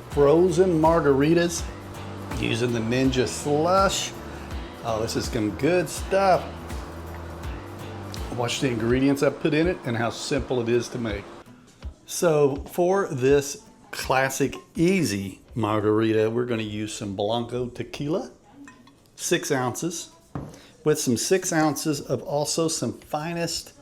Frozen margaritas using the Ninja SLUShi. Oh, this is some good stuff. Watch the ingredients I put in it and how simple it is to make. So for this classic easy margarita, we're going to use some Blanco tequila, 6 ounces, with some 6 ounces of also some finest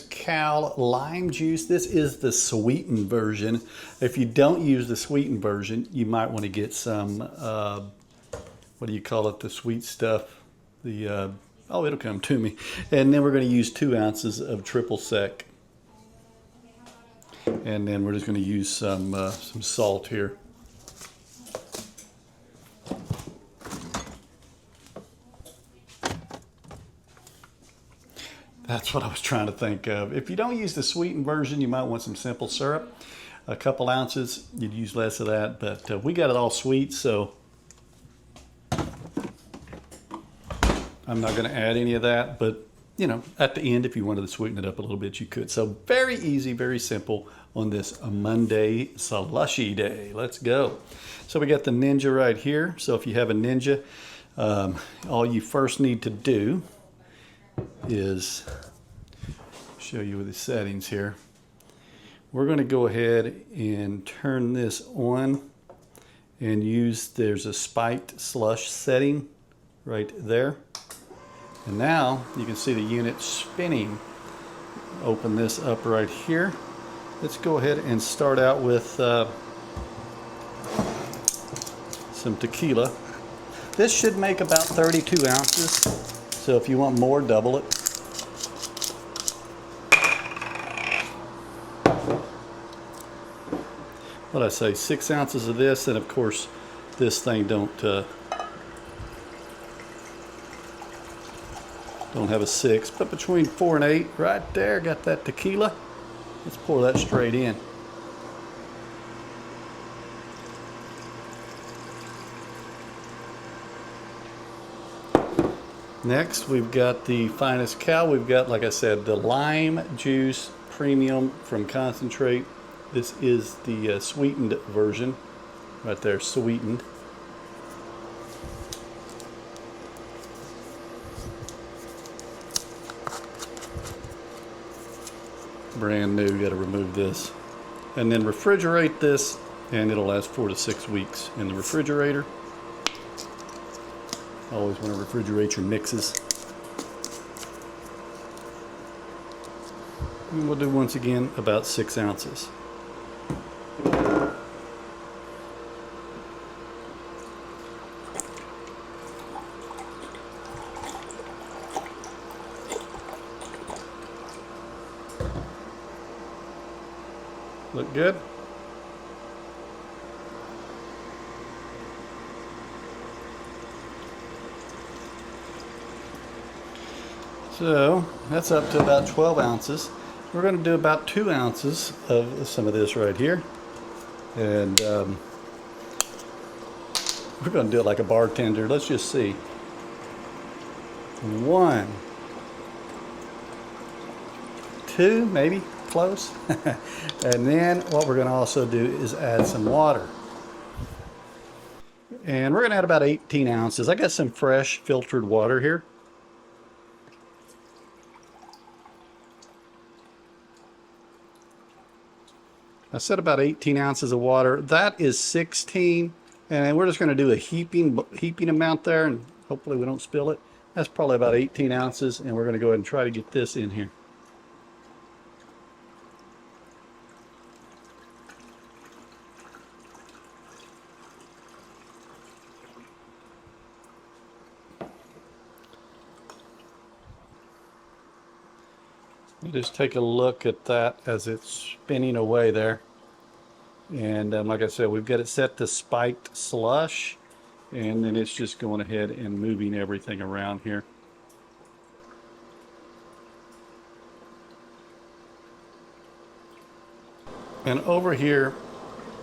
cow lime juice. This is the sweetened version. If you don't use the sweetened version, you might want to get some, what do you call it, the sweet stuff? The, oh, it'll come to me. And then we're going to use 2 ounces of triple sec. And then we're just going to use some salt here. That's what I was trying to think of. If you don't use the sweetened version, you might want some simple syrup. A couple ounces, you'd use less of that, but we got it all sweet, so I'm not going to add any of that, but you know, at the end, if you wanted to sweeten it up a little bit, you could. So very easy, very simple on this Monday slushy day. Let's go. So we got the Ninja right here. So if you have a Ninja, all you first need to do is show you with the settings here. We're going to go ahead and turn this on and use, there's a spiked slush setting right there. And now you can see the unit spinning. Open this up right here. Let's go ahead and start out with some tequila. This should make about 32 ounces. So if you want more, double it. What I say, 6 ounces of this, and of course this thing don't have a 6, but between 4 and 8, right there, got that tequila. Let's pour that straight in. Next, we've got the finest cow. We've got, like I said, the lime juice premium from concentrate. This is the sweetened version, right there, sweetened. Brand new, got to remove this. And then refrigerate this, and it'll last 4 to 6 weeks in the refrigerator. Always want to refrigerate your mixes. And we'll do once again about 6 ounces. Look good? So that's up to about 12 ounces. We're going to do about 2 ounces of some of this right here. And we're going to do it like a bartender. Let's just see. 1, 2, maybe. Close. And then what we're going to also do is add some water. And we're going to add about 18 ounces. I got some fresh filtered water here. I said about 18 ounces of water. That is 16. And we're just going to do a heaping amount there, and hopefully we don't spill it. That's probably about 18 ounces, and we're going to go ahead and try to get this in here. Just take a look at that as it's spinning away there. And like I said, we've got it set to spiked slush, and then it's just going ahead and moving everything around here. And over here,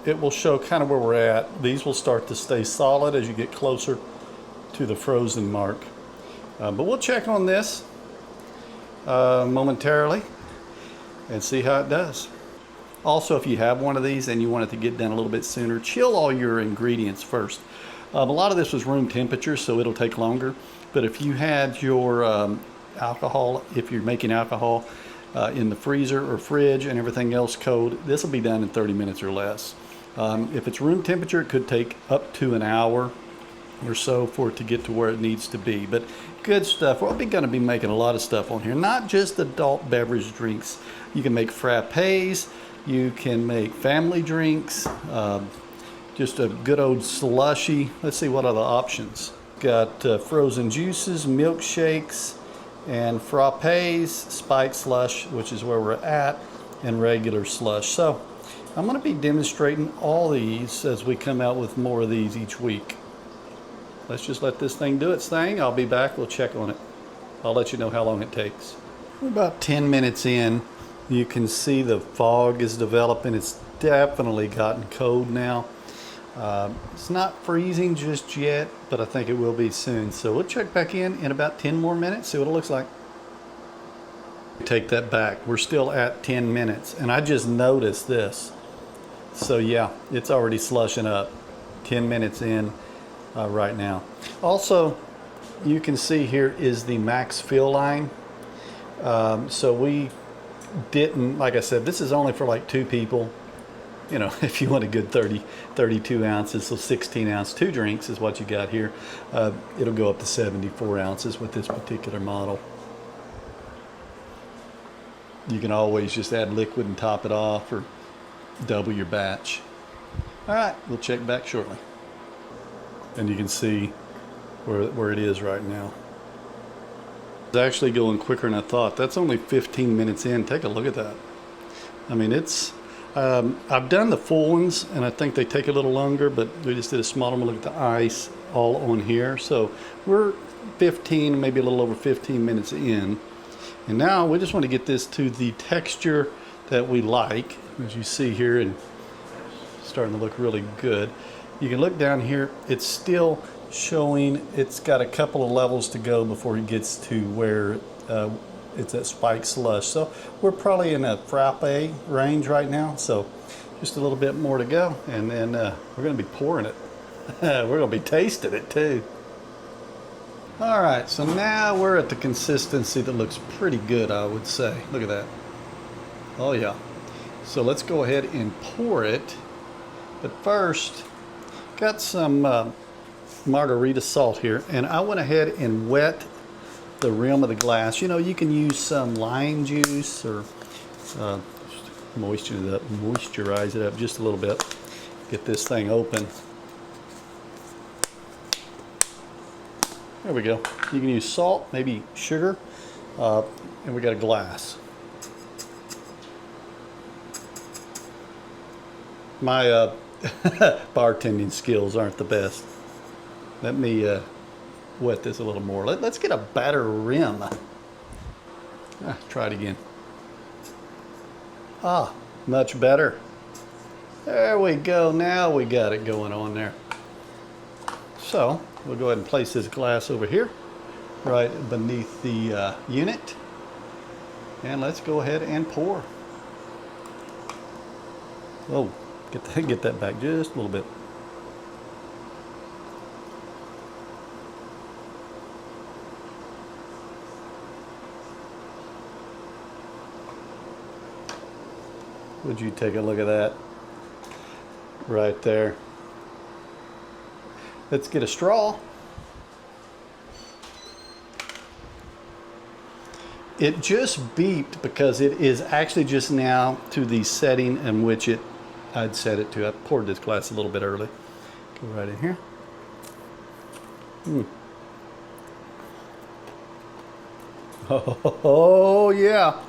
it will show kind of where we're at. These will start to stay solid as you get closer to the frozen mark. But we'll check on this momentarily and see how it does. Also, if you have one of these and you want it to get done a little bit sooner, chill all your ingredients first. A lot of this was room temperature, so it'll take longer. But if you had your alcohol, if you're making alcohol in the freezer or fridge and everything else cold, this will be done in 30 minutes or less. If it's room temperature, it could take up to an hour or so for it to get to where it needs to be. But good stuff. We're going to be making a lot of stuff on here, not just adult beverage drinks. You can make frappes, you can make family drinks, just a good old slushy. Let's see what are the options. Got frozen juices, milkshakes, and frappes, spiked slush, which is where we're at, and regular slush. So I'm going to be demonstrating all these as we come out with more of these each week. Let's just let this thing do its thing. I'll be back. We'll check on it. I'll let you know how long it takes. We're about 10 minutes in. You can see the fog is developing. It's definitely gotten cold now. It's not freezing just yet, but I think it will be soon. So we'll check back in about 10 more minutes, see what it looks like. Take that back. We're still at 10 minutes, and I just noticed this. So yeah, it's already slushing up. 10 minutes in right now. Also, you can see here is the max fill line. So we didn't, like I said, this is only for like 2 people. You know, if you want a good 32 ounces, so 16 ounce, 2 drinks is what you got here. It'll go up to 74 ounces with this particular model. You can always just add liquid and top it off or double your batch. All right, we'll check back shortly. And you can see where it is right now. It's actually going quicker than I thought. That's only 15 minutes in. Take a look at that. I mean, it's, I've done the full ones, and I think they take a little longer, but we just did a smaller one. Look at the ice all on here. So we're 15, maybe a little over 15 minutes in. And now we just want to get this to the texture that we like, as you see here, and starting to look really good. You can look down here, it's still showing, it's got a couple of levels to go before it gets to where it's at spiked slush. So we're probably in a frappe range right now, so just a little bit more to go, and then we're going to be pouring it. We're going to be tasting it too. All right, so now we're at the consistency that looks pretty good, I would say. Look at that. Oh yeah. So let's go ahead and pour it. But first, got some Margarita salt here, and I went ahead and wet the rim of the glass. You know, you can use some lime juice or moisturize it up just a little bit. Get this thing open. There we go. You can use salt, maybe sugar, and we got a glass. My bartending skills aren't the best. Let me wet this a little more. Let's get a batter rim. Try it again. Ah, much better. There we go. Now we got it going on there. So we'll go ahead and place this glass over here, right beneath the unit. And let's go ahead and pour. Oh, get that back just a little bit. Would you take a look at that right there? Let's get a straw. It just beeped because it is actually just now to the setting in which I'd set it to. I poured this glass a little bit early. Go right in here. Oh yeah.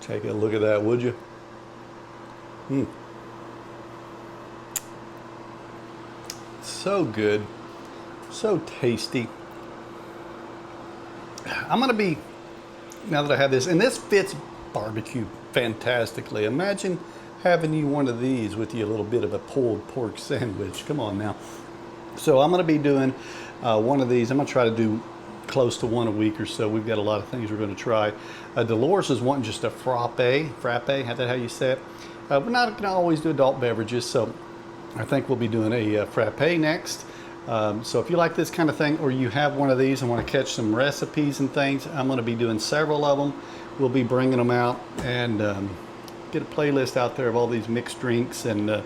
Take a look at that, would you? So good, so tasty. I'm gonna be, now that I have this, and this fits barbecue fantastically. Imagine having you one of these with you a little bit of a pulled pork sandwich. Come on now. So I'm gonna be doing one of these. I'm gonna try to do close to one a week or so. We've got a lot of things we're going to try. Dolores is wanting just a frappe. Is that how you say it? We're not going to always do adult beverages, so I think we'll be doing a frappe next. So if you like this kind of thing, or you have one of these and want to catch some recipes and things, I'm going to be doing several of them. We'll be bringing them out and get a playlist out there of all these mixed drinks and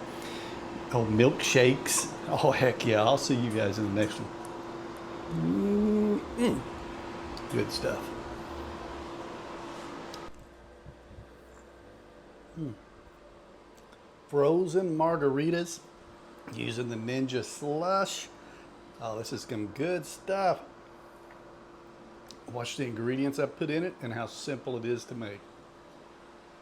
milkshakes. Oh, heck yeah. I'll see you guys in the next one. Good stuff. Frozen margaritas using the Ninja SLUShi. Oh, this is some good stuff. Watch the ingredients I put in it and how simple it is to make.